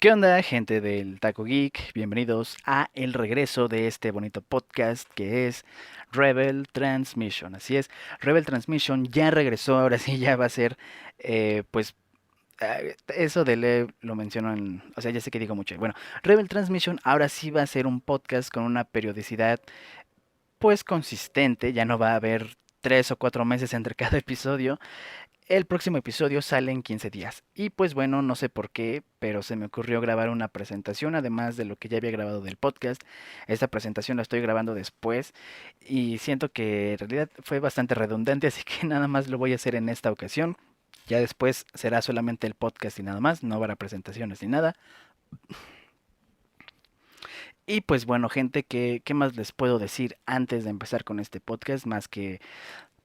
¿Qué onda, gente del Taco Geek? Bienvenidos a el regreso de este bonito podcast que es Rebel Transmission. Así es, Rebel Transmission ya regresó, ahora sí ya va a ser, pues, eso de lo menciono o sea, ya sé que digo mucho. Bueno, Rebel Transmission ahora sí va a ser un podcast con una periodicidad, pues, consistente. Ya no va a haber 3 o 4 meses entre cada episodio. El próximo episodio sale en 15 días. Y pues bueno, no sé por qué, pero se me ocurrió grabar una presentación, además de lo que ya había grabado del podcast. Esta presentación la estoy grabando después y siento que en realidad fue bastante redundante, así que nada más lo voy a hacer en esta ocasión. Ya después será solamente el podcast y nada más, no habrá presentaciones ni nada. Y pues bueno, gente, ¿qué más les puedo decir antes de empezar con este podcast? Más que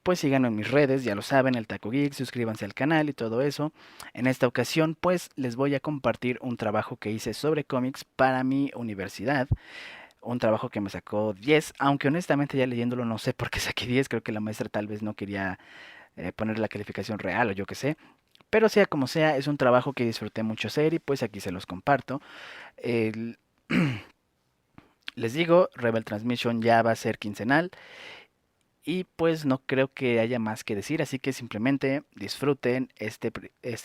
pues síganme en mis redes, ya lo saben, el Taco Geek, suscríbanse al canal y todo eso. En esta ocasión, pues les voy a compartir un trabajo que hice sobre cómics para mi universidad. Un trabajo que me sacó 10, aunque honestamente ya leyéndolo no sé por qué saqué 10, creo que la maestra tal vez no quería poner la calificación real o yo qué sé. Pero sea como sea, es un trabajo que disfruté mucho hacer y pues aquí se los comparto. El- Les digo, Rebel Transmission ya va a ser quincenal. Y pues no creo que haya más que decir, así que simplemente disfruten este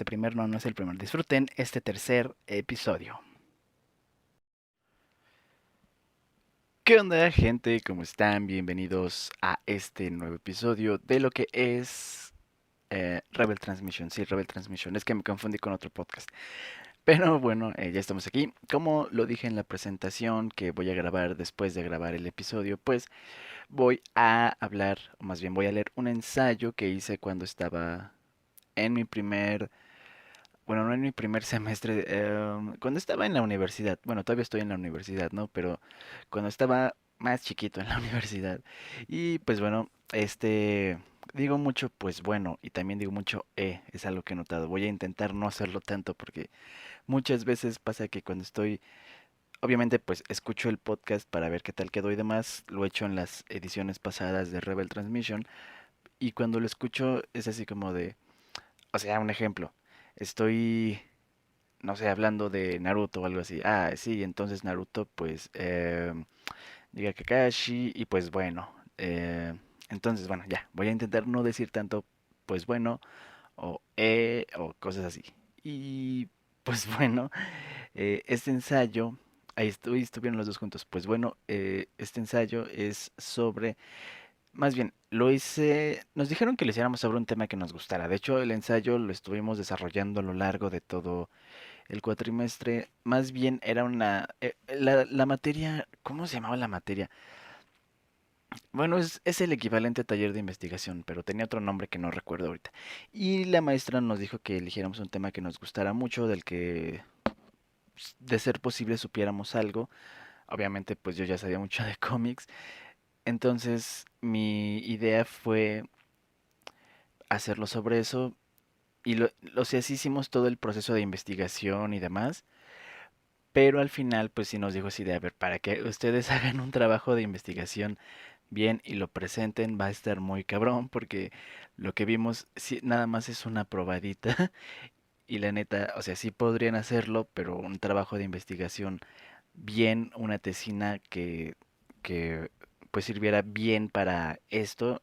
primer, no, no es el primer, disfruten este tercer episodio. ¿Qué onda, gente? ¿Cómo están? Bienvenidos a este nuevo episodio de lo que es Rebel Transmission. Sí, Rebel Transmission, es que me confundí con otro podcast. Pero bueno, ya estamos aquí. Como lo dije en la presentación que voy a grabar después de grabar el episodio, pues voy a hablar, o más bien voy a leer un ensayo que hice cuando estaba en mi primer, bueno, no en mi primer semestre, cuando estaba en la universidad, bueno, todavía estoy en la universidad, ¿no? Pero cuando estaba más chiquito en la universidad. Y pues bueno, digo mucho, pues bueno, y también digo mucho, es algo que he notado. Voy a intentar no hacerlo tanto porque muchas veces pasa que cuando estoy, obviamente pues escucho el podcast para ver qué tal quedó y demás, lo he hecho en las ediciones pasadas de Rebel Transmission, y cuando lo escucho es así como de, o sea, un ejemplo. Estoy, no sé, hablando de Naruto o algo así. Ah, sí, entonces Naruto, pues, diga Kakashi, y pues bueno. Entonces, bueno, ya, voy a intentar no decir tanto, pues bueno, o cosas así. Y pues bueno, este ensayo, ahí estuvieron los dos juntos. Pues bueno, este ensayo es sobre, más bien, lo hice, nos dijeron que lo hiciéramos sobre un tema que nos gustara. De hecho, el ensayo lo estuvimos desarrollando a lo largo de todo el cuatrimestre. Más bien era la materia, ¿cómo se llamaba la materia? Bueno, es el equivalente a taller de investigación, pero tenía otro nombre que no recuerdo ahorita. Y la maestra nos dijo que eligiéramos un tema que nos gustara mucho, del que, pues, de ser posible, supiéramos algo. Obviamente, pues yo ya sabía mucho de cómics. Entonces, mi idea fue hacerlo sobre eso. Y o sea, sí hicimos todo el proceso de investigación y demás. Pero al final, pues sí nos dijo así de, a ver, para que ustedes hagan un trabajo de investigación bien y lo presenten, va a estar muy cabrón, porque lo que vimos sí, nada más es una probadita. Y la neta, o sea, sí podrían hacerlo, pero un trabajo de investigación bien, una tesina que pues sirviera bien para esto,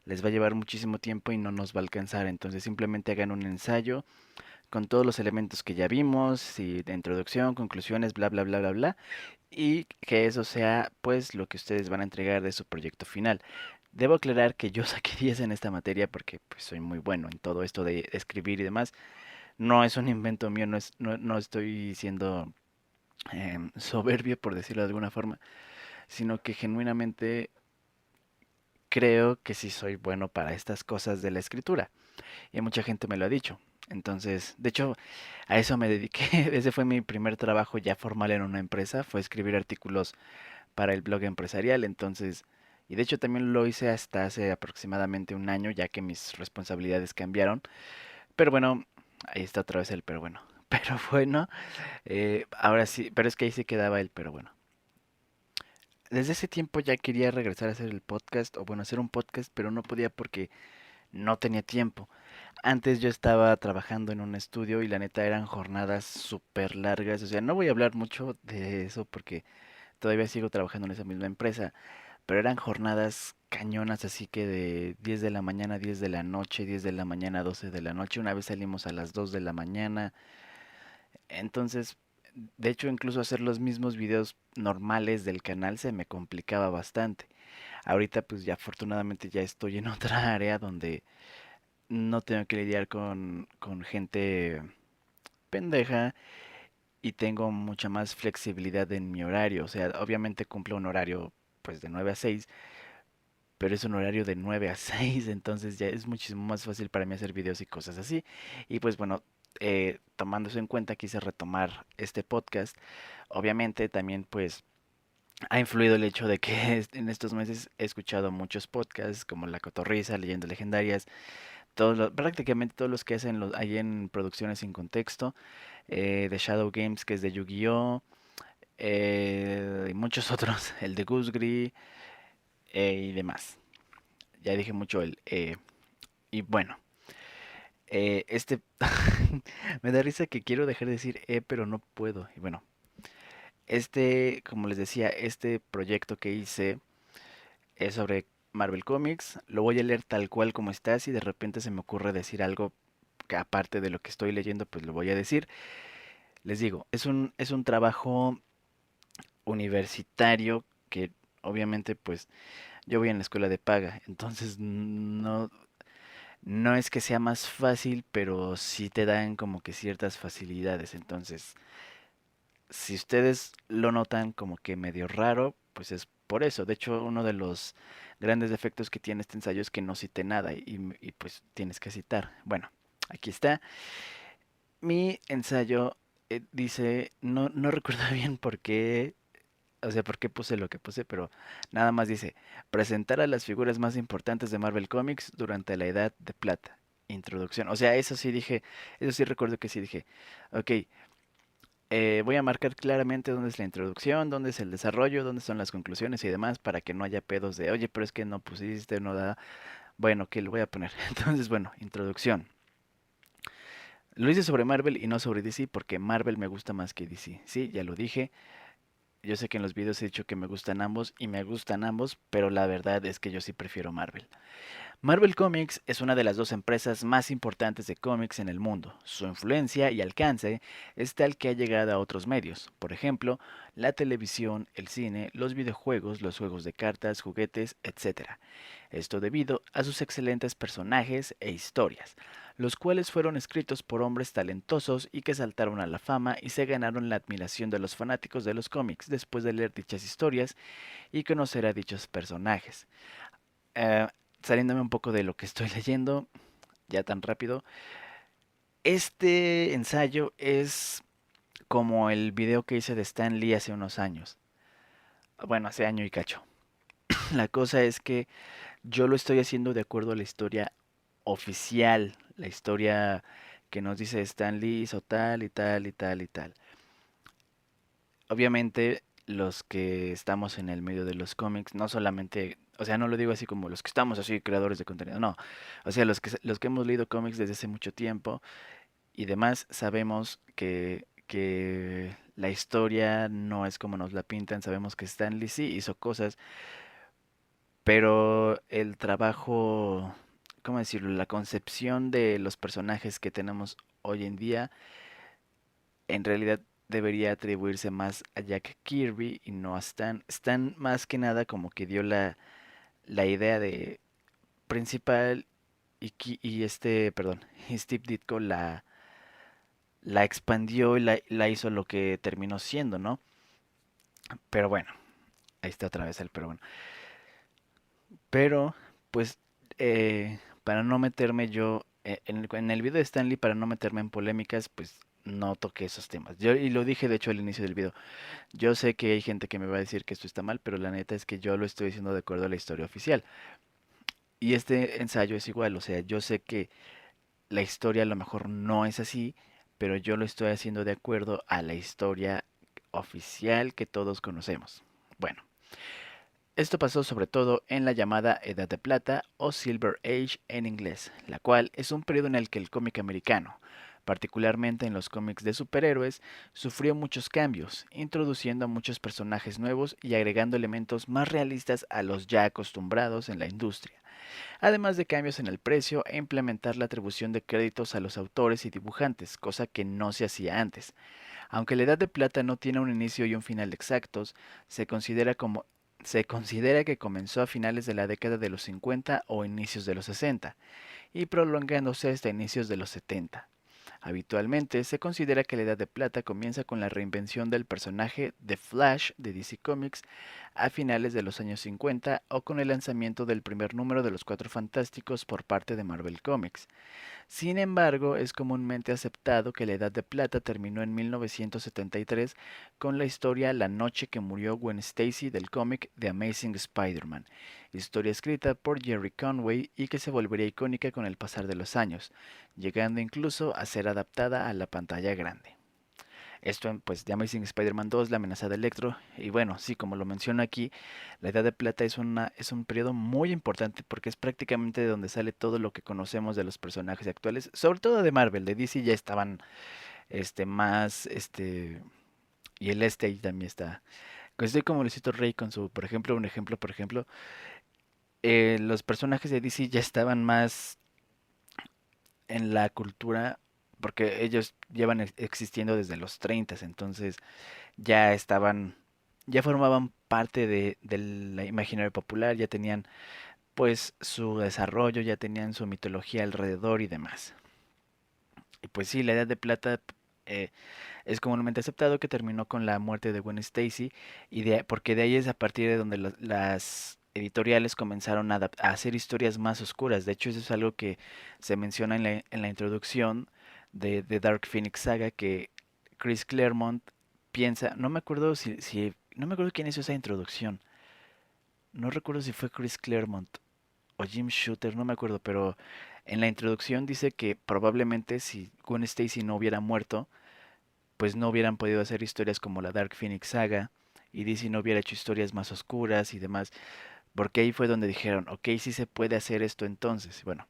les va a llevar muchísimo tiempo y no nos va a alcanzar. Entonces simplemente hagan un ensayo con todos los elementos que ya vimos, y de introducción, conclusiones, bla, bla, bla, bla, bla, y que eso sea pues lo que ustedes van a entregar de su proyecto final. Debo aclarar que yo saqué 10 en esta materia porque pues soy muy bueno en todo esto de escribir y demás. No es un invento mío, no estoy siendo soberbio, por decirlo de alguna forma, sino que genuinamente creo que sí soy bueno para estas cosas de la escritura. Y mucha gente me lo ha dicho. Entonces, de hecho, a eso me dediqué. Ese fue mi primer trabajo ya formal en una empresa, fue escribir artículos para el blog empresarial. Entonces, y de hecho también lo hice hasta hace aproximadamente un año, ya que mis responsabilidades cambiaron. Pero bueno, ahí está otra vez el pero bueno. Pero bueno, ahora sí, pero es que ahí se quedaba el pero bueno. Desde ese tiempo ya quería regresar a hacer el podcast, o bueno, hacer un podcast, pero no podía porque no tenía tiempo. Antes yo estaba trabajando en un estudio y la neta eran jornadas súper largas. O sea, no voy a hablar mucho de eso porque todavía sigo trabajando en esa misma empresa, pero eran jornadas cañonas, así que de 10 de la mañana a 10 de la noche, 10 de la mañana a 12 de la noche. Una vez salimos a las 2 de la mañana. Entonces, de hecho, incluso hacer los mismos videos normales del canal se me complicaba bastante. Ahorita pues ya afortunadamente ya estoy en otra área donde no tengo que lidiar con gente pendeja y tengo mucha más flexibilidad en mi horario. O sea, obviamente cumplo un horario pues de 9 a 6, pero es un horario de 9 a 6, entonces ya es muchísimo más fácil para mí hacer videos y cosas así. Y pues bueno, tomando eso en cuenta, quise retomar este podcast. Obviamente también pues ha influido el hecho de que en estos meses he escuchado muchos podcasts como La Cotorrisa, Leyendas Legendarias, prácticamente todos los que hacen ahí en Producciones sin Contexto, de Shadow Games, que es de Yu-Gi-Oh! Y muchos otros, el de Gusgri y demás. Ya dije mucho y bueno, este me da risa que quiero dejar de decir pero no puedo. Y bueno, como les decía, este proyecto que hice es sobre Marvel Comics. Lo voy a leer tal cual como está. Si de repente se me ocurre decir algo que aparte de lo que estoy leyendo, pues lo voy a decir. Les digo, es un trabajo universitario que obviamente pues yo voy en la escuela de paga. Entonces no es que sea más fácil, pero sí te dan como que ciertas facilidades. Entonces, si ustedes lo notan como que medio raro, pues es por eso. De hecho, uno de los grandes defectos que tiene este ensayo es que no cite nada y pues tienes que citar. Bueno, aquí está. Mi ensayo dice, no recuerdo bien por qué, o sea, por qué puse lo que puse, pero nada más dice, presentar a las figuras más importantes de Marvel Comics durante la Edad de Plata. Introducción. O sea, eso sí recuerdo que sí dije, ok, voy a marcar claramente dónde es la introducción, dónde es el desarrollo, dónde son las conclusiones y demás para que no haya pedos de, oye, pero es que no pusiste, no da. Bueno, que lo voy a poner. Entonces, bueno, introducción. Lo hice sobre Marvel y no sobre DC porque Marvel me gusta más que DC. Sí, ya lo dije. Yo sé que en los videos he dicho que me gustan ambos y me gustan ambos, pero la verdad es que yo sí prefiero Marvel. Marvel Comics es una de las dos empresas más importantes de cómics en el mundo. Su influencia y alcance es tal que ha llegado a otros medios, por ejemplo, la televisión, el cine, los videojuegos, los juegos de cartas, juguetes, etc. Esto debido a sus excelentes personajes e historias, los cuales fueron escritos por hombres talentosos y que saltaron a la fama y se ganaron la admiración de los fanáticos de los cómics después de leer dichas historias y conocer a dichos personajes. Eh, Saliéndome un poco de lo que estoy leyendo, ya tan rápido, este ensayo es como el video que hice de Stan Lee hace unos años. Bueno, hace año y cacho. La cosa es que yo lo estoy haciendo de acuerdo a la historia oficial, la historia que nos dice Stan Lee hizo tal y tal y tal y tal. Obviamente los que estamos en el medio de los cómics, no solamente, o sea, no lo digo así como los que estamos así creadores de contenido, no, o sea, los que hemos leído cómics desde hace mucho tiempo y demás, sabemos que la historia no es como nos la pintan, sabemos que Stan Lee sí hizo cosas, pero el trabajo, ¿cómo decirlo? La concepción de los personajes que tenemos hoy en día en realidad debería atribuirse más a Jack Kirby y no a Stan. Stan más que nada como que dio la idea de principal perdón, y Steve Ditko la expandió y la hizo lo que terminó siendo, ¿no? Pero bueno, ahí está otra vez el pero bueno. Pero, pues, para no meterme yo, en el video de Stanley, para no meterme en polémicas, pues no toqué esos temas. Y lo dije de hecho al inicio del video. Yo sé que hay gente que me va a decir que esto está mal, pero la neta es que yo lo estoy diciendo de acuerdo a la historia oficial. Y este ensayo es igual, o sea, yo sé que la historia a lo mejor no es así, pero yo lo estoy haciendo de acuerdo a la historia oficial que todos conocemos. Bueno, Esto pasó sobre todo en la llamada Edad de Plata o Silver Age en inglés, la cual es un periodo en el que el cómic americano, particularmente en los cómics de superhéroes, sufrió muchos cambios, introduciendo a muchos personajes nuevos y agregando elementos más realistas a los ya acostumbrados en la industria, además de cambios en el precio e implementar la atribución de créditos a los autores y dibujantes, cosa que no se hacía antes. Aunque la Edad de Plata no tiene un inicio y un final exactos, se considera como se considera que comenzó a finales de la década de los 50 o inicios de los 60 y prolongándose hasta inicios de los 70. Habitualmente se considera que la Edad de Plata comienza con la reinvención del personaje The Flash de DC Comics a finales de los años 50 o con el lanzamiento del primer número de los Cuatro Fantásticos por parte de Marvel Comics. Sin embargo, es comúnmente aceptado que la Edad de Plata terminó en 1973 con la historia La noche que murió Gwen Stacy del cómic The Amazing Spider-Man, historia escrita por Jerry Conway y que se volvería icónica con el pasar de los años, llegando incluso a ser adaptada a la pantalla grande. Esto en pues The Amazing Spider-Man 2, La amenaza de Electro, y bueno, sí, como lo menciono aquí, la Edad de Plata es un periodo muy importante porque es prácticamente de donde sale todo lo que conocemos de los personajes actuales, sobre todo de Marvel, de DC ya estaban más y el ahí también está. Estoy como Luisito Rey con su, por ejemplo, los personajes de DC ya estaban más en la cultura porque ellos llevan existiendo desde los 30, entonces ya estaban, ya formaban parte del imaginario popular, ya tenían pues su desarrollo, ya tenían su mitología alrededor y demás. Y pues sí, la Edad de Plata eh, es comúnmente aceptado que terminó con la muerte de Gwen Stacy porque de ahí es a partir de donde las editoriales comenzaron a hacer historias más oscuras. De hecho, eso es algo que se menciona en la introducción de Dark Phoenix Saga que Chris Claremont piensa, no me acuerdo no me acuerdo quién hizo esa introducción. No recuerdo si fue Chris Claremont o Jim Shooter, no me acuerdo, pero en la introducción dice que probablemente si Gwen Stacy no hubiera muerto, pues no hubieran podido hacer historias como la Dark Phoenix Saga y DC no hubiera hecho historias más oscuras y demás, porque ahí fue donde dijeron, ok, sí se puede hacer esto entonces. Bueno,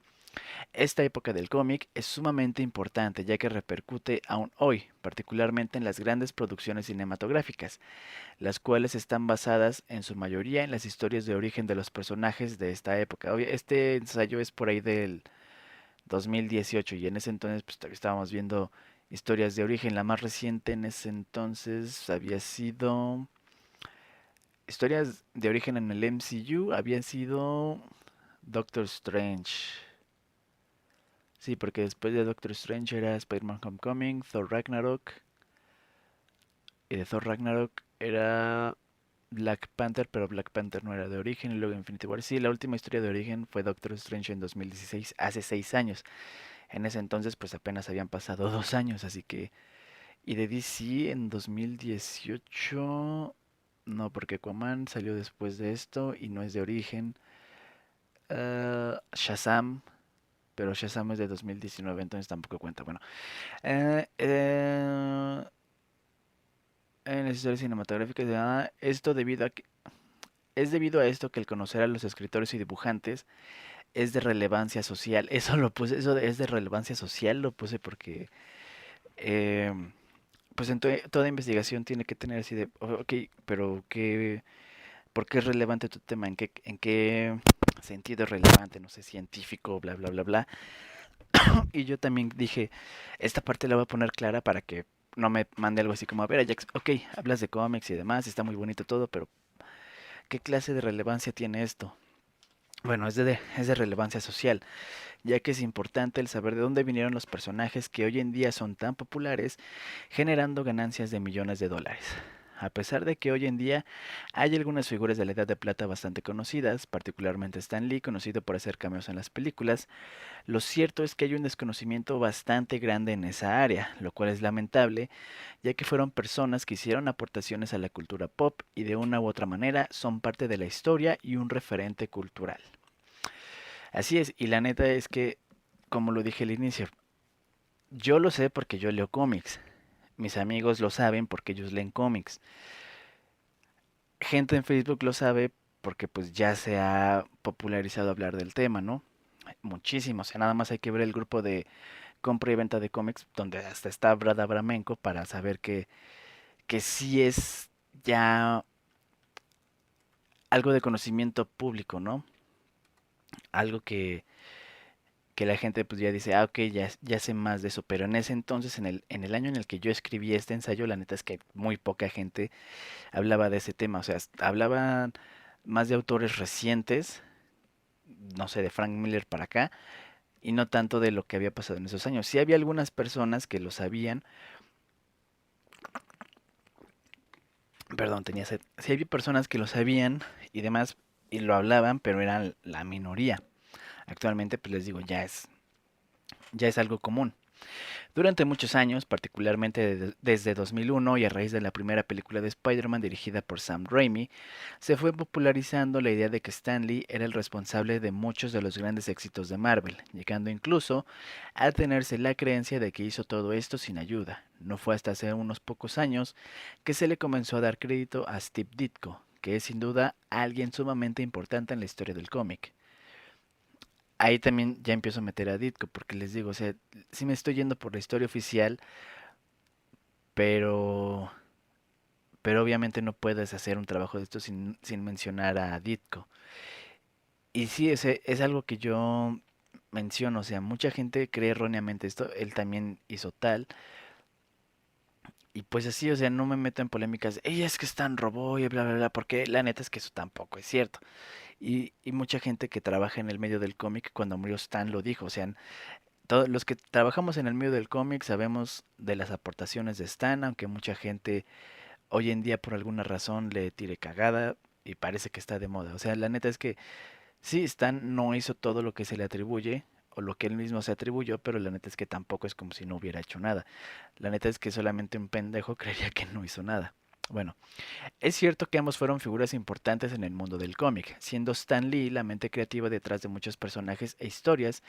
esta época del cómic es sumamente importante ya que repercute aún hoy, particularmente en las grandes producciones cinematográficas, las cuales están basadas en su mayoría en las historias de origen de los personajes de esta época. Este ensayo es por ahí del 2018 y en ese entonces pues todavía estábamos viendo historias de origen. La más reciente en ese entonces había sido historias de origen en el MCU, había sido Doctor Strange. Sí, porque después de Doctor Strange era Spider-Man Homecoming, Thor Ragnarok, y de Thor Ragnarok era Black Panther, pero Black Panther no era de origen, y luego Infinity War. Sí, la última historia de origen fue Doctor Strange en 2016, hace 6 años. En ese entonces pues apenas habían pasado 2 años, así que... Y de DC en 2018... No, porque Aquaman salió después de esto y no es de origen. Shazam, pero Shazam es de 2019, entonces tampoco cuenta. Bueno, eh, eh, en las historias cinematográficas, esto debido a que, es debido a esto que el conocer a los escritores y dibujantes es de relevancia social. Eso lo puse, es de relevancia social, lo puse porque eh, pues toda investigación tiene que tener así de, ok, pero ¿por qué es relevante tu tema? En qué sentido es relevante? No sé, científico, bla, bla, bla, bla. Y yo también dije, esta parte la voy a poner clara para que no me mande algo así como, a ver, Ajax, ok, hablas de cómics y demás, está muy bonito todo, pero ¿qué clase de relevancia tiene esto? Bueno, es de relevancia social, ya que es importante el saber de dónde vinieron los personajes que hoy en día son tan populares, generando ganancias de millones de dólares. A pesar de que hoy en día hay algunas figuras de la Edad de Plata bastante conocidas, particularmente Stan Lee, conocido por hacer cameos en las películas, lo cierto es que hay un desconocimiento bastante grande en esa área, lo cual es lamentable, ya que fueron personas que hicieron aportaciones a la cultura pop y de una u otra manera son parte de la historia y un referente cultural. Así es, y la neta es que, como lo dije al inicio, yo lo sé porque yo leo cómics. Mis amigos lo saben porque ellos leen cómics. Gente en Facebook lo sabe porque pues ya se ha popularizado hablar del tema, ¿no? Muchísimo, o sea, nada más hay que ver el grupo de compra y venta de cómics, donde hasta está Brad Abramenko, para saber que sí es ya algo de conocimiento público, ¿no? Algo que la gente pues ya dice, ah, ok, ya sé más de eso, pero en ese entonces, en el año en el que yo escribí este ensayo, la neta es que muy poca gente hablaba de ese tema, o sea, hablaban más de autores recientes, no sé, de Frank Miller para acá, y no tanto de lo que había pasado en esos años. Sí había algunas personas que lo sabían, perdón, tenía sed, sí había personas que lo sabían y demás, y lo hablaban, pero eran la minoría. Actualmente, pues les digo, ya es algo común. Durante muchos años, particularmente desde 2001 y a raíz de la primera película de Spider-Man dirigida por Sam Raimi, se fue popularizando la idea de que Stan Lee era el responsable de muchos de los grandes éxitos de Marvel, llegando incluso a tenerse la creencia de que hizo todo esto sin ayuda. No fue hasta hace unos pocos años que se le comenzó a dar crédito a Steve Ditko, que es sin duda alguien sumamente importante en la historia del cómic. Ahí también ya empiezo a meter a Ditko, porque les digo, o sea, sí me estoy yendo por la historia oficial, pero, pero obviamente no puedes hacer un trabajo de esto sin mencionar a Ditko. Y sí, es algo que yo menciono, o sea, mucha gente cree erróneamente esto, él también hizo tal, y pues así, o sea, no me meto en polémicas, ella es que Stan robó y bla, bla, bla, porque la neta es que eso tampoco es cierto. Y mucha gente que trabaja en el medio del cómic, cuando murió Stan lo dijo, o sea, todos los que trabajamos en el medio del cómic sabemos de las aportaciones de Stan, aunque mucha gente hoy en día por alguna razón le tire cagada y parece que está de moda. O sea, la neta es que sí, Stan no hizo todo lo que se le atribuye o lo que él mismo se atribuyó, pero la neta es que tampoco es como si no hubiera hecho nada. La neta es que solamente un pendejo creería que no hizo nada. Bueno, es cierto que ambos fueron figuras importantes en el mundo del cómic, siendo Stan Lee la mente creativa detrás de muchos personajes e historias,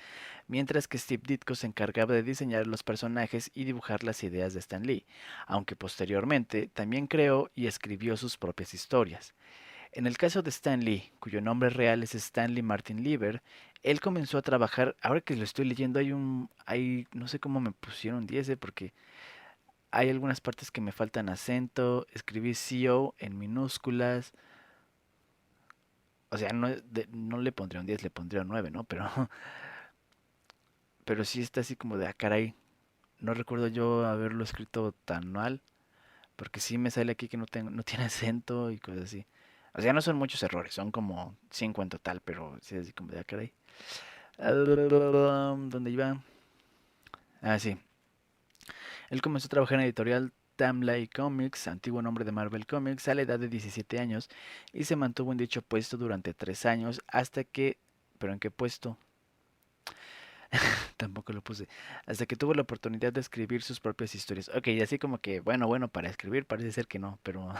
mientras que Steve Ditko se encargaba de diseñar los personajes y dibujar las ideas de Stan Lee, aunque posteriormente también creó y escribió sus propias historias. En el caso de Stan Lee, cuyo nombre real es Stanley Martin Lieber, él comenzó a trabajar, ahora que lo estoy leyendo no sé cómo me pusieron 10, porque hay algunas partes que me faltan acento, escribí CO en minúsculas, o sea, no le pondría un 10, le pondría un 9, ¿no? Pero sí está así como de, ah, caray, no recuerdo yo haberlo escrito tan mal, porque sí me sale aquí que no tiene acento y cosas así. O sea, no son muchos errores, son como 5 en total, pero sí así como de, ah, caray. ¿Dónde iba? Ah, sí. Él comenzó a trabajar en la editorial Tamlay Comics, antiguo nombre de Marvel Comics, a la edad de 17 años y se mantuvo en dicho puesto durante 3 años hasta que... ¿Pero en qué puesto? Tampoco lo puse. Hasta que tuvo la oportunidad de escribir sus propias historias. Ok, y así como que, bueno, para escribir parece ser que no, pero...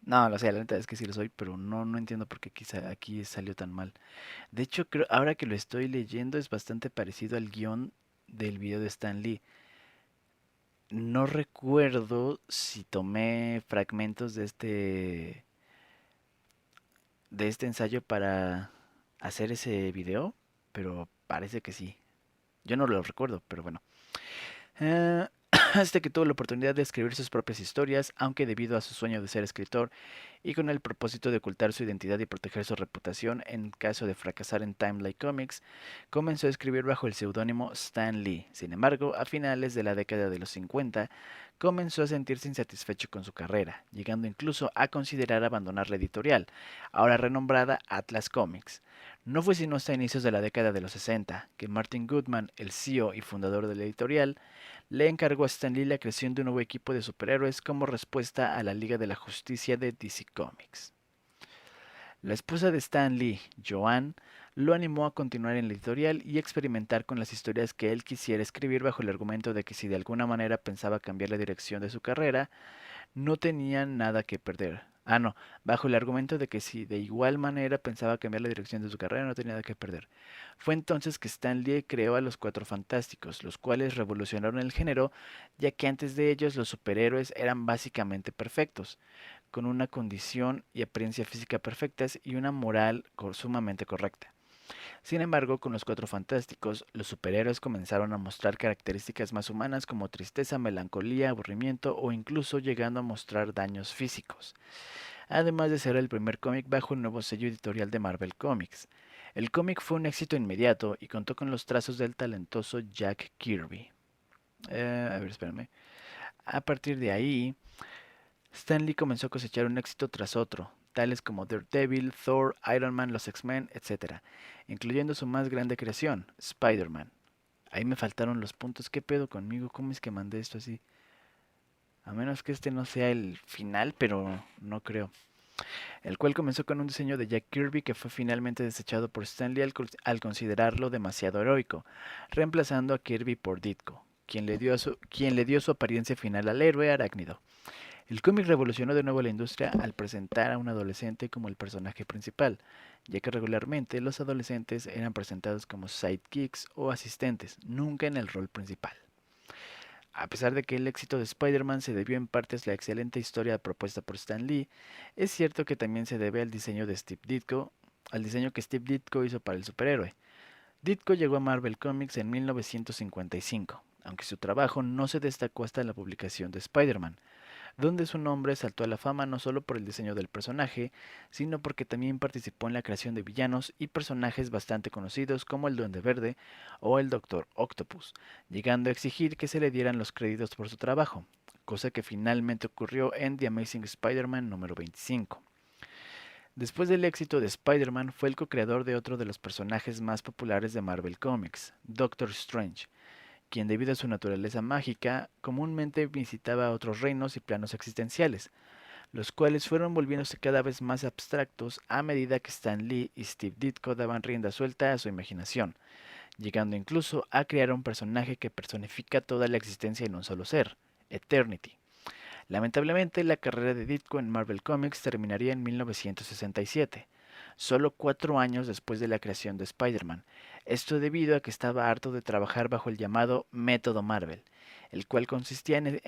no, o sea, la neta es que sí lo soy, pero no entiendo por qué quizá aquí salió tan mal. De hecho, creo, ahora que lo estoy leyendo es bastante parecido al guión del video de Stan Lee. No recuerdo si tomé fragmentos de este ensayo para hacer ese video, pero parece que sí. Yo no lo recuerdo, pero bueno. Eh, hasta que tuvo la oportunidad de escribir sus propias historias, aunque debido a su sueño de ser escritor y con el propósito de ocultar su identidad y proteger su reputación en caso de fracasar en Timely Comics, comenzó a escribir bajo el seudónimo Stan Lee. Sin embargo, a finales de la década de los 50, comenzó a sentirse insatisfecho con su carrera, llegando incluso a considerar abandonar la editorial, ahora renombrada Atlas Comics. No fue sino hasta inicios de la década de los 60 que Martin Goodman, el CEO y fundador de la editorial, le encargó a Stan Lee la creación de un nuevo equipo de superhéroes como respuesta a la Liga de la Justicia de DC Comics. La esposa de Stan Lee, Joanne, lo animó a continuar en la editorial y experimentar con las historias que él quisiera escribir bajo el argumento de que si de alguna manera pensaba cambiar la dirección de su carrera, no tenía nada que perder. Ah, no, bajo el argumento de que si de igual manera pensaba cambiar la dirección de su carrera, no tenía nada que perder. Fue entonces que Stan Lee creó a los Cuatro Fantásticos, los cuales revolucionaron el género, ya que antes de ellos los superhéroes eran básicamente perfectos. con una condición y apariencia física perfectas y una moral sumamente correcta. Sin embargo, con los Cuatro Fantásticos, los superhéroes comenzaron a mostrar características más humanas como tristeza, melancolía, aburrimiento o incluso llegando a mostrar daños físicos, además de ser el primer cómic bajo el nuevo sello editorial de Marvel Comics. El cómic fue un éxito inmediato y contó con los trazos del talentoso Jack Kirby. A ver, espérame. A partir de ahí, Stan Lee comenzó a cosechar un éxito tras otro, tales como Daredevil, Thor, Iron Man, los X-Men, etc., incluyendo su más grande creación, Spider-Man. Ahí me faltaron los puntos. ¿Qué pedo conmigo? ¿Cómo es que mandé esto así? A menos que este no sea el final, pero no creo. El cual comenzó con un diseño de Jack Kirby que fue finalmente desechado por Stan Lee al considerarlo demasiado heroico, reemplazando a Kirby por Ditko, quien le dio su apariencia final al héroe arácnido. El cómic revolucionó de nuevo la industria al presentar a un adolescente como el personaje principal, ya que regularmente los adolescentes eran presentados como sidekicks o asistentes, nunca en el rol principal. A pesar de que el éxito de Spider-Man se debió en parte a la excelente historia propuesta por Stan Lee, es cierto que también se debe al diseño de Steve Ditko, al diseño que Steve Ditko hizo para el superhéroe. Ditko llegó a Marvel Comics en 1955, aunque su trabajo no se destacó hasta la publicación de Spider-Man, donde su nombre saltó a la fama no solo por el diseño del personaje, sino porque también participó en la creación de villanos y personajes bastante conocidos como el Duende Verde o el Doctor Octopus, llegando a exigir que se le dieran los créditos por su trabajo, cosa que finalmente ocurrió en The Amazing Spider-Man número 25. Después del éxito de Spider-Man, fue el co-creador de otro de los personajes más populares de Marvel Comics, Doctor Strange, quien debido a su naturaleza mágica comúnmente visitaba otros reinos y planos existenciales, los cuales fueron volviéndose cada vez más abstractos a medida que Stan Lee y Steve Ditko daban rienda suelta a su imaginación, llegando incluso a crear un personaje que personifica toda la existencia en un solo ser, Eternity. Lamentablemente, la carrera de Ditko en Marvel Comics terminaría en 1967, solo 4 años después de la creación de Spider-Man. Esto debido a que estaba harto de trabajar bajo el llamado Método Marvel, el cual consistía en,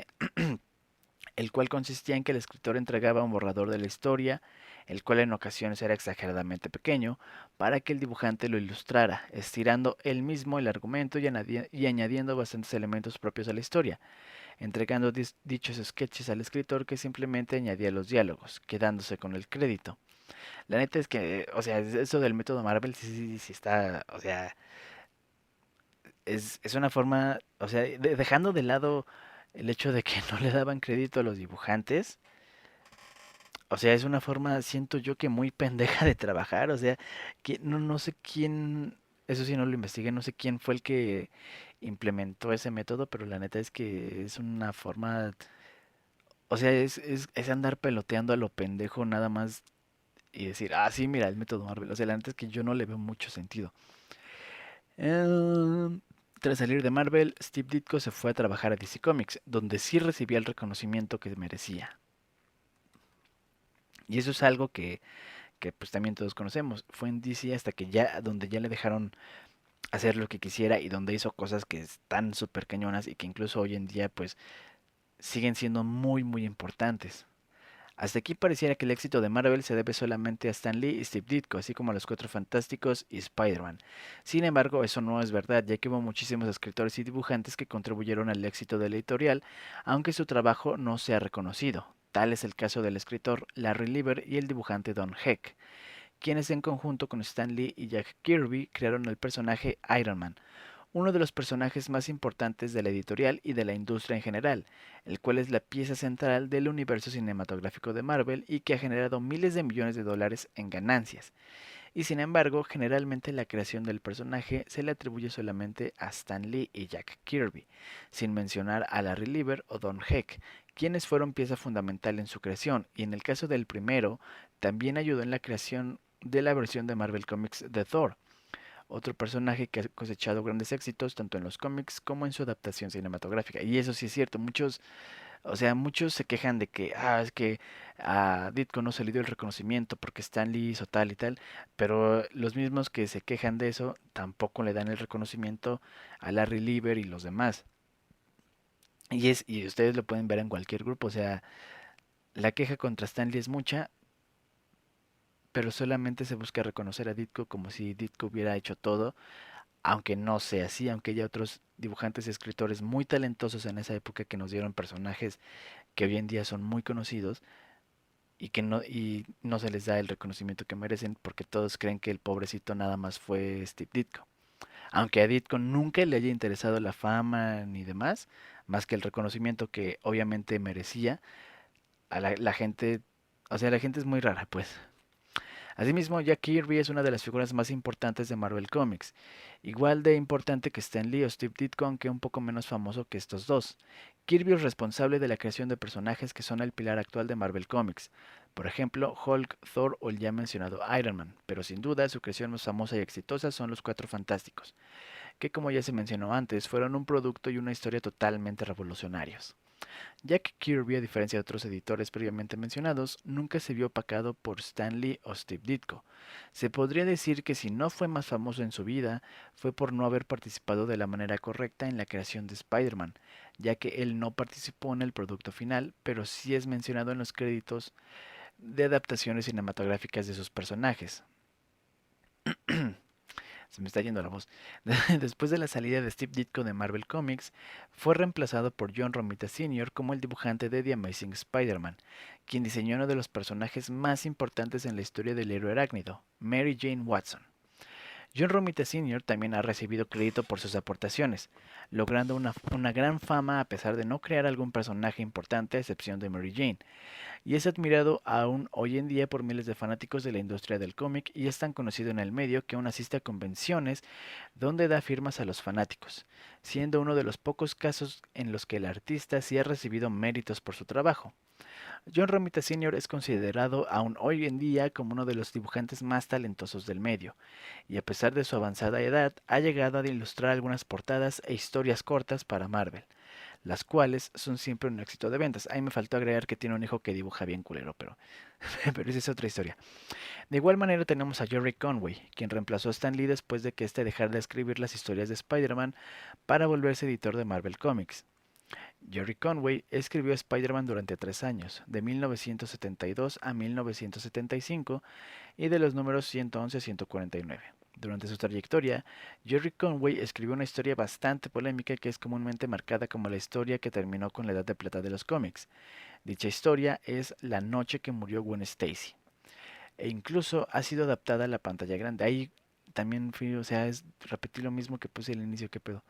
el cual consistía en que el escritor entregaba un borrador de la historia, el cual en ocasiones era exageradamente pequeño, para que el dibujante lo ilustrara, estirando él mismo el argumento y añadiendo bastantes elementos propios a la historia, entregando dichos sketches al escritor que simplemente añadía los diálogos, quedándose con el crédito. La neta es que, o sea, eso del método Marvel sí está, o sea, es una forma, o sea, dejando de lado el hecho de que no le daban crédito a los dibujantes, o sea, es una forma, siento yo que muy pendeja de trabajar, o sea, que no sé quién, eso sí no lo investigué, no sé quién fue el que implementó ese método, pero la neta es que es una forma, o sea, es andar peloteando a lo pendejo nada más y decir, ah, sí, mira, el método Marvel. O sea, la neta es que yo no le veo mucho sentido. Em, Tras salir de Marvel, Steve Ditko se fue a trabajar a DC Comics, donde sí recibía el reconocimiento que merecía. Y eso es algo que pues también todos conocemos. Fue en DC hasta que ya, donde ya le dejaron hacer lo que quisiera y donde hizo cosas que están súper cañonas y que incluso hoy en día pues siguen siendo muy importantes. Hasta aquí pareciera que el éxito de Marvel se debe solamente a Stan Lee y Steve Ditko, así como a los Cuatro Fantásticos y Spider-Man. Sin embargo, eso no es verdad, ya que hubo muchísimos escritores y dibujantes que contribuyeron al éxito de la editorial, aunque su trabajo no sea reconocido. Tal es el caso del escritor Larry Lieber y el dibujante Don Heck, quienes en conjunto con Stan Lee y Jack Kirby crearon el personaje Iron Man, uno de los personajes más importantes de la editorial y de la industria en general, el cual es la pieza central del universo cinematográfico de Marvel y que ha generado miles de millones de dólares en ganancias. Y sin embargo, generalmente la creación del personaje se le atribuye solamente a Stan Lee y Jack Kirby, sin mencionar a Larry Lieber o Don Heck, quienes fueron pieza fundamental en su creación, y en el caso del primero, también ayudó en la creación de la versión de Marvel Comics de Thor, otro personaje que ha cosechado grandes éxitos tanto en los cómics como en su adaptación cinematográfica. Y eso sí es cierto, muchos, o sea, muchos se quejan de que, ah, es que a Ditko no se le dio el reconocimiento porque Stan Lee hizo tal y tal, pero los mismos que se quejan de eso tampoco le dan el reconocimiento a Larry Lieber y los demás. Y ustedes lo pueden ver en cualquier grupo, o sea, La queja contra Stan Lee es mucha, pero solamente se busca reconocer a Ditko como si Ditko hubiera hecho todo, aunque no sea así, aunque haya otros dibujantes y escritores muy talentosos en esa época que nos dieron personajes que hoy en día son muy conocidos y no se les da el reconocimiento que merecen porque todos creen que el pobrecito nada más fue Steve Ditko. Aunque a Ditko nunca le haya interesado la fama ni demás, más que el reconocimiento que obviamente merecía, a la gente, o sea, la gente es muy rara, pues. Asimismo, Jack Kirby es una de las figuras más importantes de Marvel Comics, igual de importante que Stan Lee o Steve Ditko, aunque un poco menos famoso que estos dos. Kirby es responsable de la creación de personajes que son el pilar actual de Marvel Comics, por ejemplo, Hulk, Thor o el ya mencionado Iron Man, pero sin duda su creación más famosa y exitosa son los Cuatro Fantásticos, que como ya se mencionó antes, fueron un producto y una historia totalmente revolucionarios. Jack Kirby, a diferencia de otros editores previamente mencionados, nunca se vio opacado por Stan Lee o Steve Ditko. Se podría decir que si no fue más famoso en su vida, fue por no haber participado de la manera correcta en la creación de Spider-Man, ya que él no participó en el producto final, pero sí es mencionado en los créditos de adaptaciones cinematográficas de sus personajes. Se me está yendo la voz. Después de la salida de Steve Ditko de Marvel Comics, fue reemplazado por John Romita Sr. como el dibujante de The Amazing Spider-Man, quien diseñó uno de los personajes más importantes en la historia del héroe arácnido, Mary Jane Watson. John Romita Sr. también ha recibido crédito por sus aportaciones, logrando una gran fama a pesar de no crear algún personaje importante a excepción de Mary Jane, y es admirado aún hoy en día por miles de fanáticos de la industria del cómic y es tan conocido en el medio que aún asiste a convenciones donde da firmas a los fanáticos, siendo uno de los pocos casos en los que el artista sí ha recibido méritos por su trabajo. John Romita Sr. es considerado aún hoy en día como uno de los dibujantes más talentosos del medio, y a pesar de su avanzada edad ha llegado a ilustrar algunas portadas e historias cortas para Marvel, las cuales son siempre un éxito de ventas. Ahí me faltó agregar que tiene un hijo que dibuja bien culero, pero, pero esa es otra historia. De igual manera tenemos a Jerry Conway, quien reemplazó a Stan Lee después de que éste dejara de escribir las historias de Spider-Man para volverse editor de Marvel Comics. Jerry Conway escribió Spider-Man durante 3 años, de 1972 a 1975, y de los números 111 a 149. Durante su trayectoria, Jerry Conway escribió una historia bastante polémica que es comúnmente marcada como la historia que terminó con la edad de plata de los cómics. Dicha historia es La noche que murió Gwen Stacy, e incluso ha sido adaptada a la pantalla grande. Ahí también fui, o sea, es repetir lo mismo que puse al inicio, qué pedo.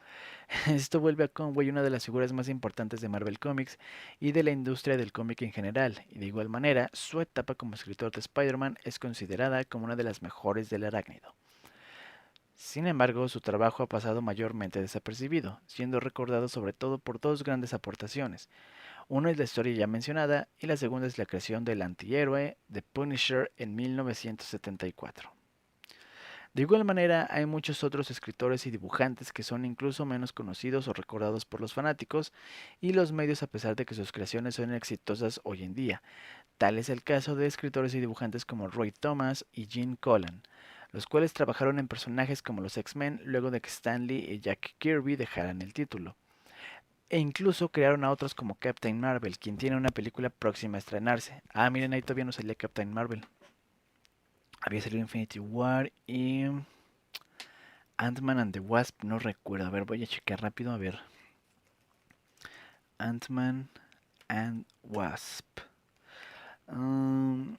Esto vuelve a Conway una de las figuras más importantes de Marvel Comics y de la industria del cómic en general, y de igual manera, su etapa como escritor de Spider-Man es considerada como una de las mejores del arácnido. Sin embargo, su trabajo ha pasado mayormente desapercibido, siendo recordado sobre todo por dos grandes aportaciones. Una es la historia ya mencionada y la segunda es la creación del antihéroe The Punisher en 1974. De igual manera, hay muchos otros escritores y dibujantes que son incluso menos conocidos o recordados por los fanáticos y los medios a pesar de que sus creaciones son exitosas hoy en día. Tal es el caso de escritores y dibujantes como Roy Thomas y Gene Colan, los cuales trabajaron en personajes como los X-Men luego de que Stan Lee y Jack Kirby dejaran el título. E incluso crearon a otros como Captain Marvel, quien tiene una película próxima a estrenarse. Ah, miren, ahí todavía no salía Captain Marvel. Había salido Infinity War y Ant-Man and the Wasp, no recuerdo. A ver, voy a checar rápido, a ver. Ant-Man and Wasp. Um,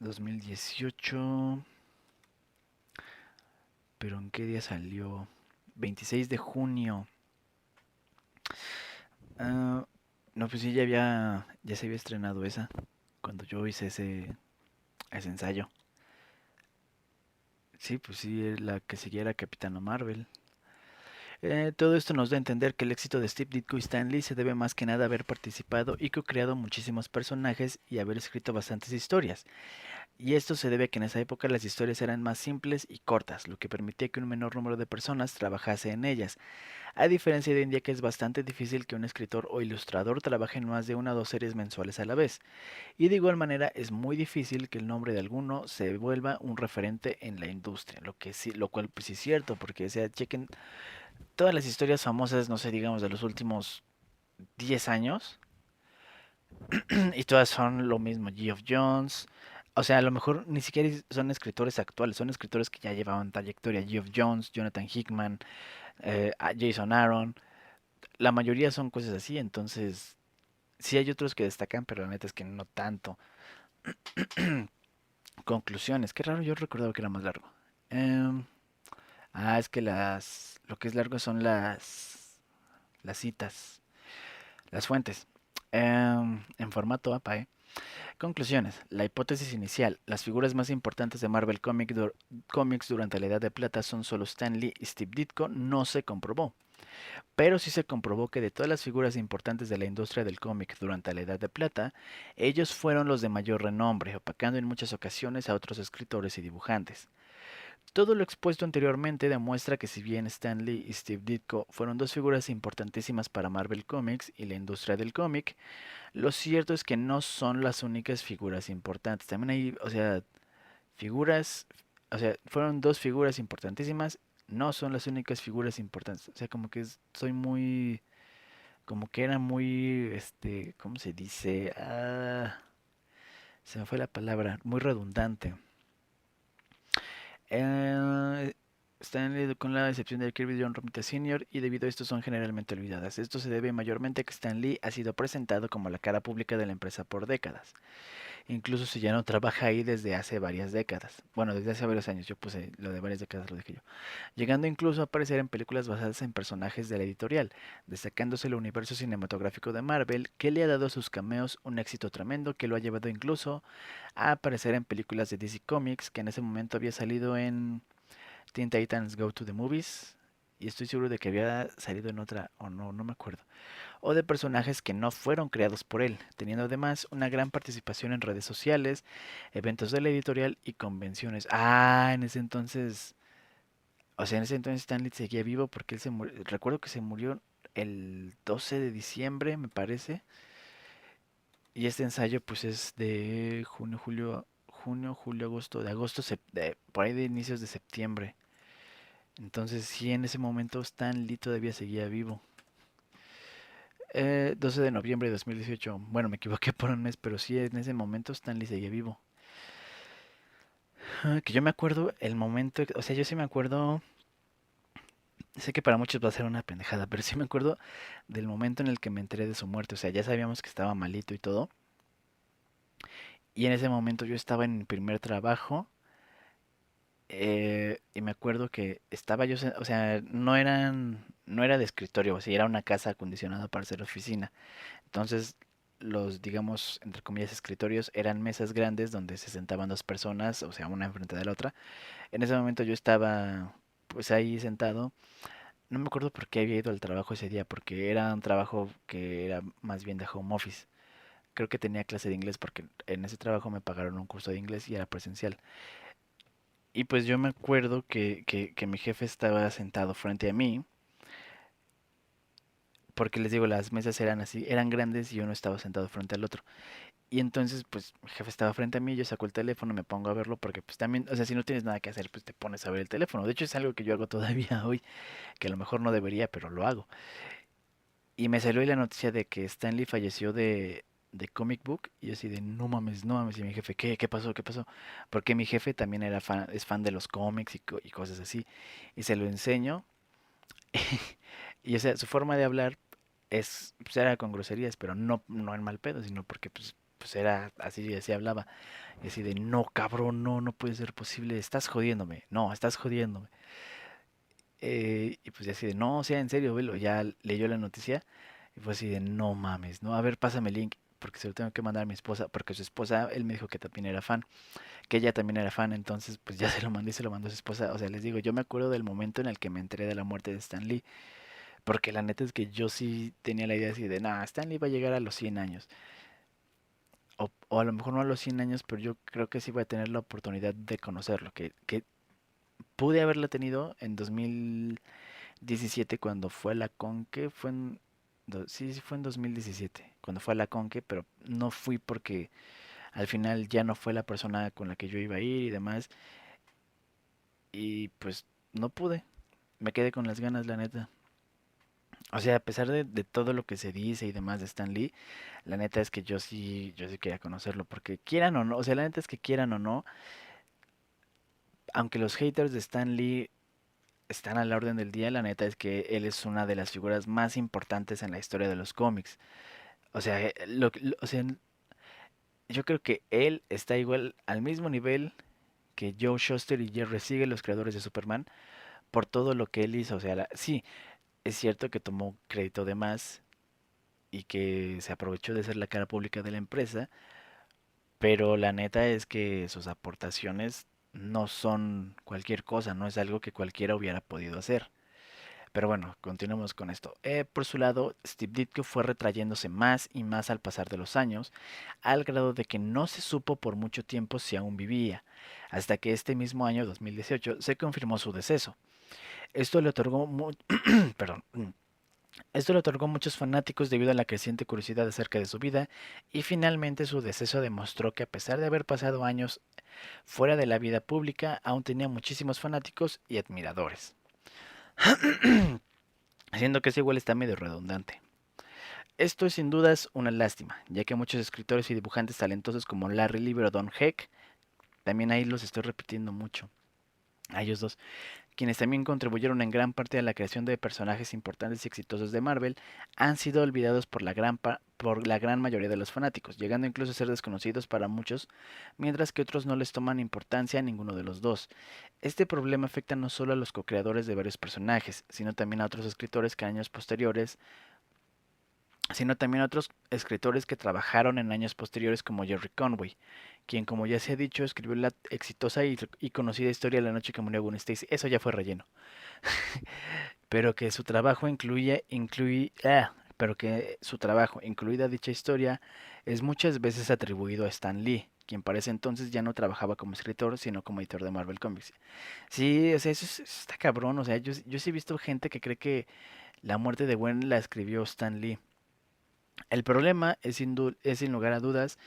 2018. ¿Pero en qué día salió? 26 de junio. Ah, no, pues sí, ya se había estrenado esa. Cuando yo hice ese ensayo. Sí, pues sí, la que seguía era Capitana Marvel. Todo esto nos da a entender que el éxito de Steve Ditko y Stan Lee se debe más que nada a haber participado y co-creado muchísimos personajes y haber escrito bastantes historias. Y esto se debe a que en esa época las historias eran más simples y cortas, lo que permitía que un menor número de personas trabajase en ellas, a diferencia de hoy en día que es bastante difícil que un escritor o ilustrador trabaje en más de una o dos series mensuales a la vez. Y de igual manera es muy difícil que el nombre de alguno se vuelva un referente en la industria, lo cual pues sí es cierto, porque o sea, chequen todas las historias famosas, no sé, digamos de los últimos 10 años, Y todas son lo mismo, Geoff Jones. O sea, a lo mejor ni siquiera son escritores actuales, son escritores que ya llevaban trayectoria. Geoff Jones, Jonathan Hickman, Jason Aaron. La mayoría son cosas así, entonces sí hay otros que destacan, pero la neta es que no tanto. Conclusiones, qué raro, yo recordaba que era más largo. Em, es que lo que es largo son las citas, las fuentes. En formato APA, ¿eh? Conclusiones. La hipótesis inicial. Las figuras más importantes de Marvel Comics durante la Edad de Plata son solo Stan Lee y Steve Ditko. No se comprobó. Pero sí se comprobó que de todas las figuras importantes de la industria del cómic durante la Edad de Plata, ellos fueron los de mayor renombre, opacando en muchas ocasiones a otros escritores y dibujantes. Todo lo expuesto anteriormente demuestra que si bien Stan Lee y Steve Ditko fueron dos figuras importantísimas para Marvel Comics y la industria del cómic, lo cierto es que no son las únicas figuras importantes. También hay, o sea, figuras, o sea, fueron dos figuras importantísimas, no son las únicas figuras importantes. O sea, como que soy muy, como que era muy, ¿cómo se dice? Se me fue la palabra, muy redundante. Eh, Stanley, con la excepción de Kirby John Romita Sr., y debido a esto son generalmente olvidadas. Esto se debe mayormente a que Stan Lee ha sido presentado como la cara pública de la empresa por décadas. Incluso si ya no trabaja ahí desde hace varias décadas. Bueno, desde hace varios años, yo puse lo de varias décadas, lo dije yo. Llegando incluso a aparecer en películas basadas en personajes de la editorial, destacándose el universo cinematográfico de Marvel, que le ha dado a sus cameos un éxito tremendo que lo ha llevado incluso a aparecer en películas de DC Comics, que en ese momento había salido en Teen Titans Go to the Movies, y estoy seguro de que había salido en otra, o no, no me acuerdo, o de personajes que no fueron creados por él, teniendo además una gran participación en redes sociales, eventos de la editorial y convenciones. En ese entonces, o sea, en ese entonces Stanley seguía vivo porque él se murió, recuerdo que se murió el 12 de diciembre, me parece, y este ensayo pues es de junio, julio, agosto, de agosto, por ahí de inicios de septiembre. Entonces sí, en ese momento Stan Lee todavía seguía vivo. 12 de noviembre de 2018. Bueno, me equivoqué por un mes, pero sí, en ese momento Stan Lee seguía vivo. Que yo me acuerdo el momento, o sea, yo sí me acuerdo, sé que para muchos va a ser una pendejada, pero sí me acuerdo del momento en el que me enteré de su muerte. O sea, ya sabíamos que estaba malito y todo. Y en ese momento yo estaba en mi primer trabajo. Y me acuerdo que estaba yo, o sea, no era de escritorio, o sea, era una casa acondicionada para ser oficina. Entonces, digamos, entre comillas, escritorios eran mesas grandes donde se sentaban dos personas, o sea, una enfrente de la otra. En ese momento yo estaba, pues ahí sentado. No me acuerdo por qué había ido al trabajo ese día, porque era un trabajo que era más bien de home office. Creo que tenía clase de inglés porque en ese trabajo me pagaron un curso de inglés y era presencial. Y pues yo me acuerdo que mi jefe estaba sentado frente a mí, porque les digo, las mesas eran así, eran grandes y yo no estaba sentado frente al otro. Y entonces, pues, mi jefe estaba frente a mí, yo saco el teléfono, me pongo a verlo, porque pues también, o sea, si no tienes nada que hacer, pues te pones a ver el teléfono. De hecho, es algo que yo hago todavía hoy, que a lo mejor no debería, pero lo hago. Y me salió ahí la noticia de que Stanley falleció de Comic Book, y yo así de, no mames, no mames, y mi jefe, ¿qué? ¿Qué pasó? ¿Qué pasó? Porque mi jefe también es fan de los cómics y cosas así. Y se lo enseño, y o sea, su forma de hablar pues era con groserías, pero no en mal pedo, sino porque pues era así, así hablaba. Y así de, no, cabrón, no, no puede ser posible, estás jodiéndome, no, estás jodiéndome. Y pues así de, no, o sea, en serio, velo, ya leyó la noticia y fue así de, no mames, no, a ver, pásame el link, porque se lo tengo que mandar a mi esposa, porque su esposa, él me dijo que también era fan, que ella también era fan, entonces pues ya se lo mandé y se lo mandó a su esposa. O sea, les digo, yo me acuerdo del momento en el que me enteré de la muerte de Stan Lee, porque la neta es que yo sí tenía la idea así de, nah, Stan Lee va a llegar a los 100 años. O a lo mejor no a los 100 años, pero yo creo que sí voy a tener la oportunidad de conocerlo, que pude haberla tenido en 2017 cuando fue a la Conque, sí, sí fue en 2017 cuando fue a la Conque, pero no fui porque al final ya no fue la persona con la que yo iba a ir y demás, y pues no pude, me quedé con las ganas, la neta. O sea, a pesar de todo lo que se dice y demás de Stan Lee, la neta es que yo sí quería conocerlo, porque quieran o no, o sea, la neta es que quieran o no, aunque los haters de Stan Lee están a la orden del día, la neta es que él es una de las figuras más importantes en la historia de los cómics. O sea, o sea, yo creo que él está igual al mismo nivel que Joe Shuster y Jerry Siegel, los creadores de Superman, por todo lo que él hizo. O sea, sí, es cierto que tomó crédito de más y que se aprovechó de ser la cara pública de la empresa, pero la neta es que sus aportaciones no son cualquier cosa, no es algo que cualquiera hubiera podido hacer. Pero bueno, continuemos con esto. Por su lado, Steve Ditko fue retrayéndose más y más al pasar de los años, al grado de que no se supo por mucho tiempo si aún vivía, hasta que este mismo año, 2018, se confirmó su deceso. Esto le otorgó, perdón, esto le otorgó muchos fanáticos debido a la creciente curiosidad acerca de su vida, y finalmente su deceso demostró que a pesar de haber pasado años fuera de la vida pública, aún tenía muchísimos fanáticos y admiradores. Haciendo que ese igual está medio redundante. Esto es sin dudas una lástima, ya que muchos escritores y dibujantes talentosos como Larry Lieber o Don Heck, también ahí los estoy repitiendo mucho, a ellos dos, quienes también contribuyeron en gran parte a la creación de personajes importantes y exitosos de Marvel, han sido olvidados por por la gran mayoría de los fanáticos, llegando incluso a ser desconocidos para muchos, mientras que otros no les toman importancia a ninguno de los dos. Este problema afecta no solo a los co-creadores de varios personajes, sino también a otros escritores que años posteriores sino también a otros escritores que trabajaron en años posteriores como Jerry Conway, quien como ya se ha dicho escribió la exitosa y conocida historia La noche que murió Gwen Stacy. Eso ya fue relleno. Pero que su trabajo pero que su trabajo, incluida dicha historia, es muchas veces atribuido a Stan Lee, quien para ese entonces ya no trabajaba como escritor, sino como editor de Marvel Comics. Sí, o sea, eso está cabrón, o sea, yo sí he visto gente que cree que la muerte de Gwen la escribió Stan Lee. El problema es sin lugar a dudas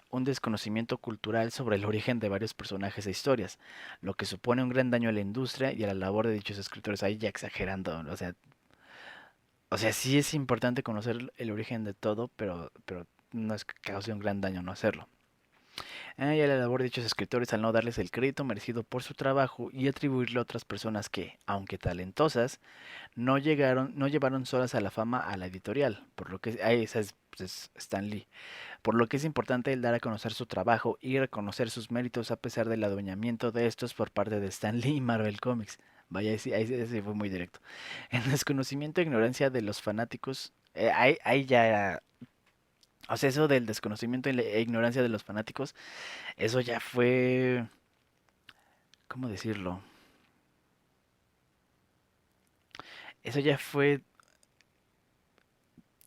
un desconocimiento cultural sobre el origen de varios personajes e historias, lo que supone un gran daño a la industria y a la labor de dichos escritores. Ahí ya exagerando, o sea, sí es importante conocer el origen de todo, pero no es que cause un gran daño no hacerlo. Y a la labor de dichos escritores al no darles el crédito merecido por su trabajo y atribuirlo a otras personas que, aunque talentosas, no llevaron solas a la fama a la editorial, por lo que esa es pues, Stan Lee. Por lo que es importante el dar a conocer su trabajo y reconocer sus méritos a pesar del adueñamiento de estos por parte de Stan Lee y Marvel Comics. Vaya, ahí sí fue muy directo. En desconocimiento e ignorancia de los fanáticos, ahí ya, o sea, eso del desconocimiento e ignorancia de los fanáticos, eso ya fue, ¿cómo decirlo? Eso ya fue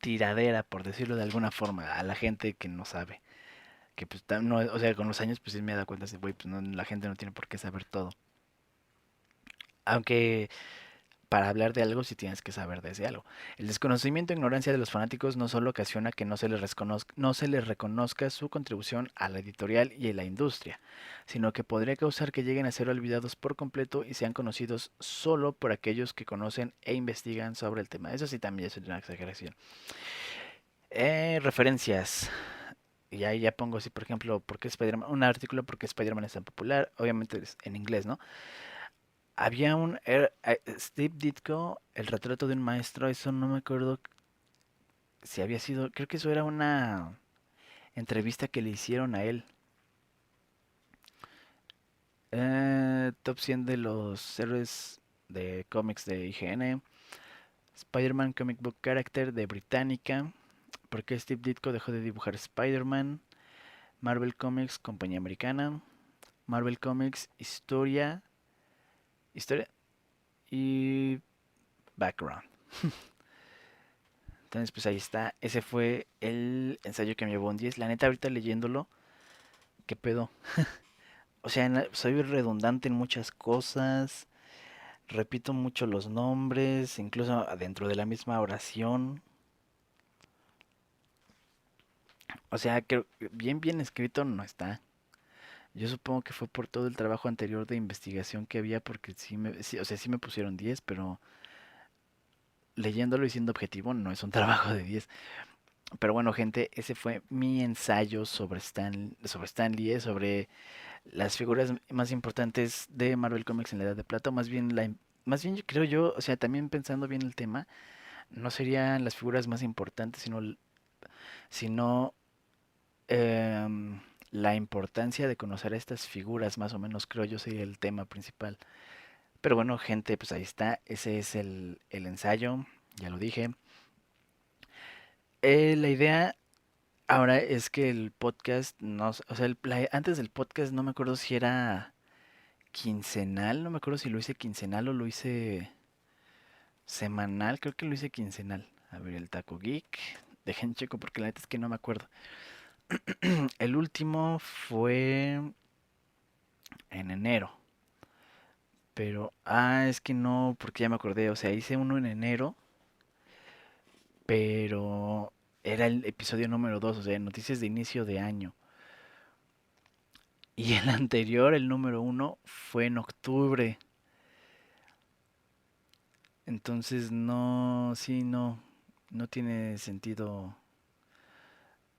tiradera, por decirlo de alguna forma, a la gente que no sabe. Que pues no, o sea, con los años pues sí me he dado cuenta de, güey, pues no, la gente no tiene por qué saber todo. Aunque para hablar de algo sí tienes que saber de ese algo. El desconocimiento e ignorancia de los fanáticos no solo ocasiona que no se les reconozca su contribución a la editorial y a la industria, sino que podría causar que lleguen a ser olvidados por completo y sean conocidos solo por aquellos que conocen e investigan sobre el tema. Eso sí también es una exageración. Referencias. Y ahí ya pongo así, por ejemplo, ¿por qué Spider-Man? Un artículo por qué Spider-Man es tan popular. Obviamente es en inglés, ¿no? Había Steve Ditko, el retrato de un maestro, eso no me acuerdo si había sido, creo que eso era una entrevista que le hicieron a él. Top 100 de los héroes de cómics de IGN. Spider-Man Comic Book Character de Británica. ¿Por qué Steve Ditko dejó de dibujar Spider-Man? Marvel Comics, compañía americana. Marvel Comics, historia y background. Entonces, pues ahí está. Ese fue el ensayo que me llevó un 10. La neta, ahorita leyéndolo, ¿qué pedo? O sea, soy redundante en muchas cosas. Repito mucho los nombres, incluso dentro de la misma oración. O sea, que bien escrito no está. Yo supongo que fue por todo el trabajo anterior de investigación que había, porque sí, o sea, sí me pusieron 10, pero leyéndolo y siendo objetivo, no es un trabajo de 10. Pero bueno, gente, ese fue mi ensayo sobre Stan Lee, sobre las figuras más importantes de Marvel Comics en la Edad de Plata, o más bien yo creo yo, o sea, también pensando bien el tema, no serían las figuras más importantes, sino em, la importancia de conocer a estas figuras, más o menos creo yo sería el tema principal. Pero bueno, gente, pues ahí está, ese es el ensayo, ya lo dije. La idea ahora es que el podcast, no, o sea, antes del podcast no me acuerdo si era quincenal, no me acuerdo si lo hice quincenal o lo hice semanal, creo que lo hice quincenal. A ver, el Taco Geek, dejen checo porque la neta es que no me acuerdo. El último fue en enero, pero, es que no, porque ya me acordé, o sea, hice uno en enero, pero era el episodio número 2, o sea, noticias de inicio de año. Y el anterior, el número uno, fue en octubre. Entonces no, sí, no tiene sentido,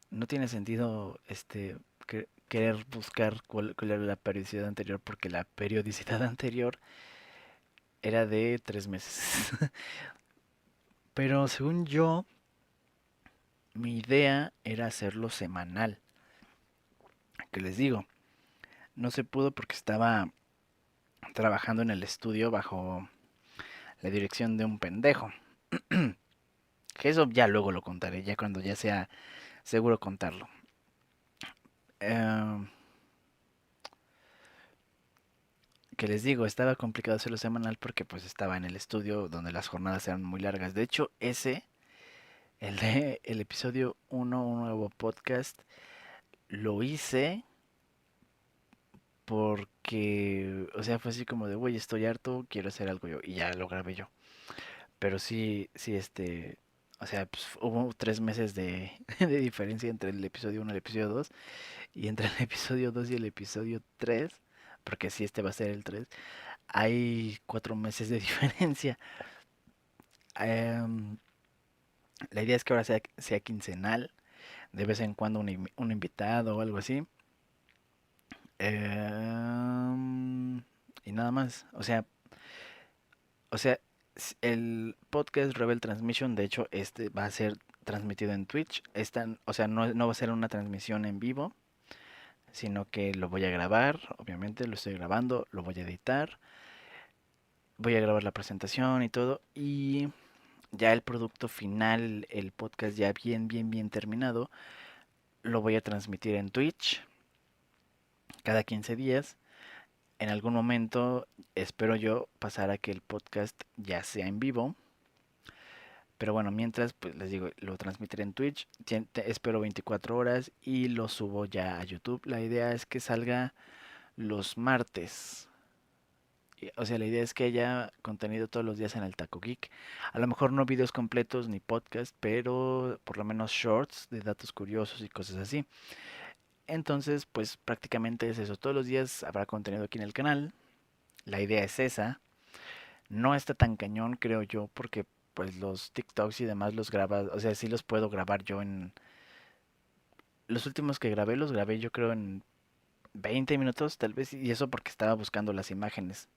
no tiene sentido, querer buscar cuál era la periodicidad anterior, porque la periodicidad anterior era de 3 meses. Pero según yo, mi idea era hacerlo semanal. Que les digo, no se pudo porque estaba trabajando en el estudio bajo la dirección de un pendejo. Que eso ya luego lo contaré, ya cuando ya sea seguro contarlo. Em, que les digo, estaba complicado hacerlo semanal porque pues estaba en el estudio donde las jornadas eran muy largas. De hecho, el episodio uno, un nuevo podcast, lo hice porque, o sea, fue así como de, güey, estoy harto, quiero hacer algo yo. Y ya lo grabé yo. Pero sí, sí, o sea, pues hubo 3 meses de diferencia entre el episodio uno y el episodio 2. Y entre el episodio 2 y el episodio 3, porque sí, este va a ser el 3, hay 4 meses de diferencia. Em, la idea es que ahora sea quincenal, de vez en cuando un invitado o algo así. Em, y nada más. O sea, el podcast Rebel Transmission, de hecho, este va a ser transmitido en Twitch. O sea, no va a ser una transmisión en vivo, sino que lo voy a grabar, obviamente lo estoy grabando, lo voy a editar, voy a grabar la presentación y todo, y ya el producto final, el podcast ya bien, bien, bien terminado, lo voy a transmitir en Twitch cada 15 días. En algún momento espero yo pasar a que el podcast ya sea en vivo. Pero bueno, mientras, pues les digo, lo transmitiré en Twitch. Espero 24 horas y lo subo ya a YouTube. La idea es que salga los martes. O sea, la idea es que haya contenido todos los días en el Taco Geek. A lo mejor no videos completos ni podcast, pero por lo menos shorts de datos curiosos y cosas así. Entonces, pues prácticamente es eso. Todos los días habrá contenido aquí en el canal. La idea es esa. No está tan cañón, creo yo, porque pues los TikToks y demás los grabas, o sea, sí los puedo grabar yo en... Los últimos que grabé los grabé yo creo en 20 minutos tal vez, y eso porque estaba buscando las imágenes.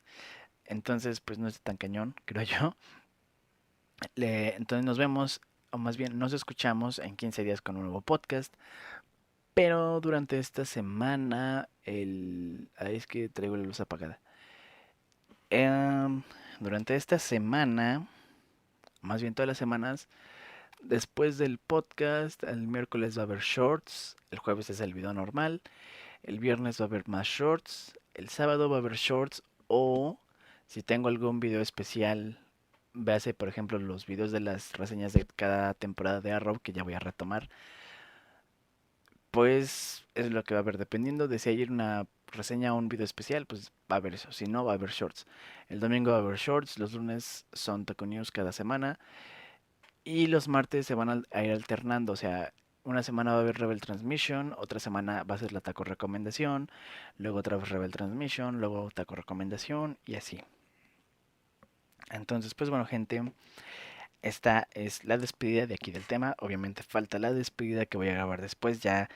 Entonces, pues no está tan cañón, creo yo. Entonces nos vemos, o más bien nos escuchamos en 15 días con un nuevo podcast. Pero durante esta semana, es que traigo la luz apagada. Em, durante esta semana, más bien todas las semanas, después del podcast, el miércoles va a haber shorts, el jueves es el video normal, el viernes va a haber más shorts, el sábado va a haber shorts o si tengo algún video especial, véase por ejemplo los videos de las reseñas de cada temporada de Arrow que ya voy a retomar, pues es lo que va a haber dependiendo de si hay una reseña o un video especial, pues va a haber eso, si no va a haber shorts. El domingo va a haber shorts, los lunes son Taco News cada semana. Y los martes se van a ir alternando, o sea, una semana va a haber Rebel Transmission, otra semana va a ser la Taco Recomendación, luego otra vez Rebel Transmission, luego Taco Recomendación y así. Entonces, pues bueno, gente, esta es la despedida de aquí del tema. Obviamente falta la despedida que voy a grabar después, ya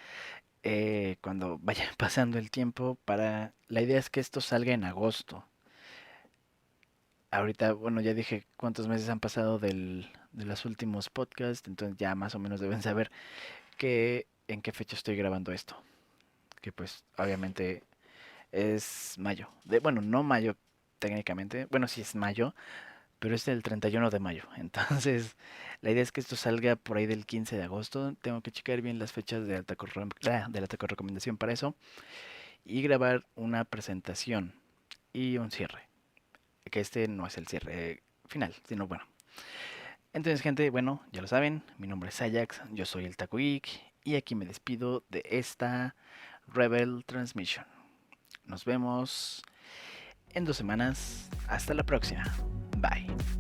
cuando vaya pasando el tiempo. La idea es que esto salga en agosto. Ahorita, bueno, ya dije cuántos meses han pasado de los últimos podcasts, entonces ya más o menos deben saber en qué fecha estoy grabando esto. Que pues obviamente es mayo. Bueno, no mayo técnicamente. Bueno, sí es mayo, pero es el 31 de mayo. Entonces, la idea es que esto salga por ahí del 15 de agosto. Tengo que checar bien las fechas de alta recomendación para eso. Y grabar una presentación y un cierre. Que este no es el cierre final, sino bueno. Entonces, gente, bueno, ya lo saben. Mi nombre es Ajax, yo soy el Taco Geek. Y aquí me despido de esta Rebel Transmission. Nos vemos en 2 semanas. Hasta la próxima. Bye.